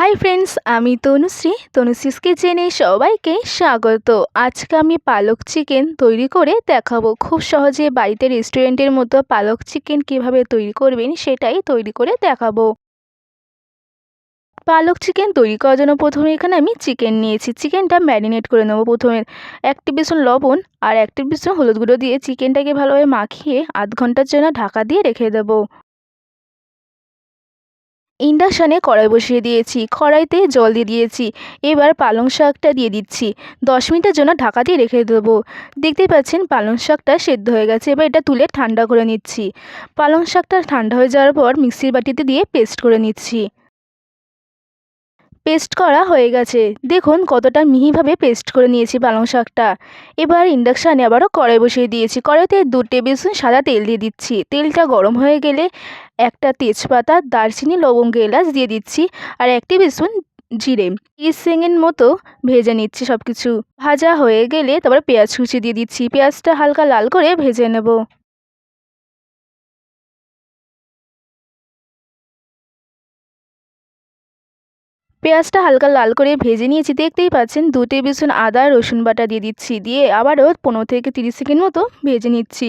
Hi friends, আমি তনুশ্রীস কিচেনে সবাইকে স্বাগত। আজকে আমি পালক চিকেন তৈরি করে দেখাবো। খুব সহজে বাড়িতে রেস্টুরেন্টের মতো পালক চিকেন কিভাবে তৈরি করবেন সেটাই তৈরি করে দেখাবো। পালক চিকেন তৈরি করার জন্য প্রথমে এখানে আমি চিকেন নিয়েছি। চিকেনটা ম্যারিনেট করে নেবো। প্রথমে 1 টেবিল স্পুন লবণ আর 1 টেবিল স্পুন হলুদ গুঁড়ো দিয়ে চিকেনটাকে ভালোভাবে মাখিয়ে আধ ঘন্টার জন্য ঢাকা দিয়ে রেখে দেবো। ইন্ডাকশানে কড়াই বসিয়ে দিয়েছি, কড়াইতে জল দিয়ে দিয়েছি। এবার পালং শাকটা দিয়ে দিচ্ছি। 10 মিনিটের জন্য ঢাকা দিয়ে রেখে দেবো। দেখতেই পাচ্ছেন পালং শাকটা সেদ্ধ হয়ে গেছে। এবার এটা তুলে ঠান্ডা করে নিচ্ছি। পালং শাকটা ঠান্ডা হয়ে যাওয়ার পর মিক্সির বাটিতে দিয়ে পেস্ট করে নিচ্ছি। পেস্ট করা হয়ে গেছে। দেখুন কতটা মিহিভাবে পেস্ট করে নিয়েছি পালং শাকটা। এবার ইন্ডাকশানে আবারও কড়াই বসিয়ে দিয়েছি। কড়াইতে 2 টেবিল স্পুন সাদা তেল দিয়ে দিচ্ছি। তেলটা গরম হয়ে গেলে একটা তেজপাতা, দারচিনি, লবঙ্গ, এলাচ দিয়ে দিচ্ছি আর 1 টেবিল স্পুন জিরে। 30 সেকেন্ড মতো ভেজে নিচ্ছি সব কিছু। ভাজা হয়ে গেলে তারপর পেঁয়াজ কুচি দিয়ে দিচ্ছি। পেঁয়াজটা হালকা লাল করে ভেজে নেব। পেঁয়াজটা হালকা লাল করে ভেজে নিয়েছি। দেখতেই পাচ্ছেন 2 টেবিল স্পুন আদা রসুন বাটা দিয়ে দিচ্ছি। দিয়ে আবারও 15 থেকে 30 সেকেন্ড মতো ভেজে নিচ্ছি।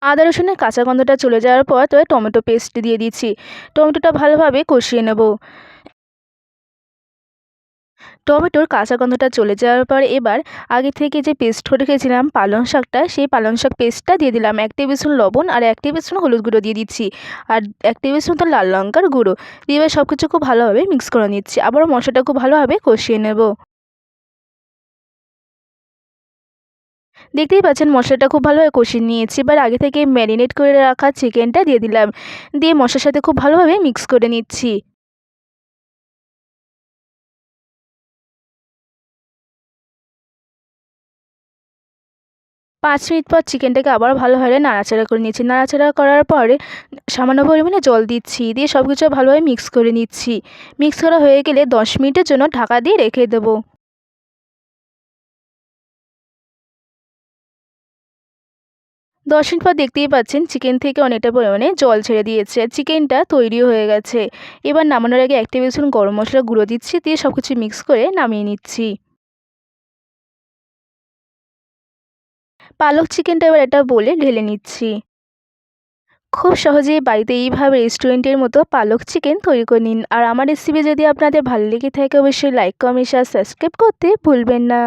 আদা রসুনের কাঁচা গন্ধটা চলে যাওয়ার পর তবে টমেটো পেস্ট দিয়ে দিচ্ছি। টমেটোটা ভালোভাবে কষিয়ে নেব। টমেটোর কাঁচা গন্ধটা চলে যাওয়ার পর এবার আগে থেকে যে পেস্ট করে রেখেছিলাম পালং শাকটা, সেই পালং শাক পেস্টটা দিয়ে দিলাম। 1 টেবিল স্পুন লবণ আর 1 টেবিল স্পুন হলুদ গুঁড়ো দিয়ে দিচ্ছি আর 1 টেবিল স্পুন তো লাল লঙ্কার গুঁড়ো দিয়ে এবার সব কিছু খুব ভালোভাবে মিক্স করে নিচ্ছি। আবারও মশলাটা খুব ভালোভাবে কষিয়ে নেব। দেখতেই পাচ্ছেন মশলাটা খুব ভালোভাবে কষিয়ে নিয়েছি। এবার আগে থেকে ম্যারিনেট করে রাখা চিকেনটা দিয়ে দিলাম। দিয়ে মশলার সাথে খুব ভালোভাবে মিক্স করে নিচ্ছি। 5 মিনিট পর চিকেনটাকে আবার ভালোভাবে নাড়াচাড়া করে নিচ্ছি। নাড়াচাড়া করার পরে সামান্য পরিমাণে জল দিচ্ছি। দিয়ে সব কিছু ভালোভাবে মিক্স করে নিচ্ছি। মিক্স করা হয়ে গেলে 10 মিনিটের জন্য ঢাকা দিয়ে রেখে দেবো। 10 মিনিট পর দেখতেই পাচ্ছেন চিকেন থেকে অনেকটা পরিমাণে জল ছেড়ে দিয়েছে। চিকেনটা তৈরিও হয়ে গেছে। এবার নামানোর আগে 1 টেবিল স্পুন গরম মশলার গুঁড়ো দিচ্ছি। দিয়ে সব কিছু মিক্স করে নামিয়ে নিচ্ছি। পালক চিকেনটা এবার একটা বোলে ঢেলে নিচ্ছি। খুব সহজেই বাড়িতে এইভাবে রেস্টুরেন্টের মতো পালক চিকেন তৈরি করে নিন। আর আমার রেসিপি যদি আপনাদের ভালো লেগে থাকে অবশ্যই লাইক, কমেন্ট, শেয়ার, সাবস্ক্রাইব করতে ভুলবেন না।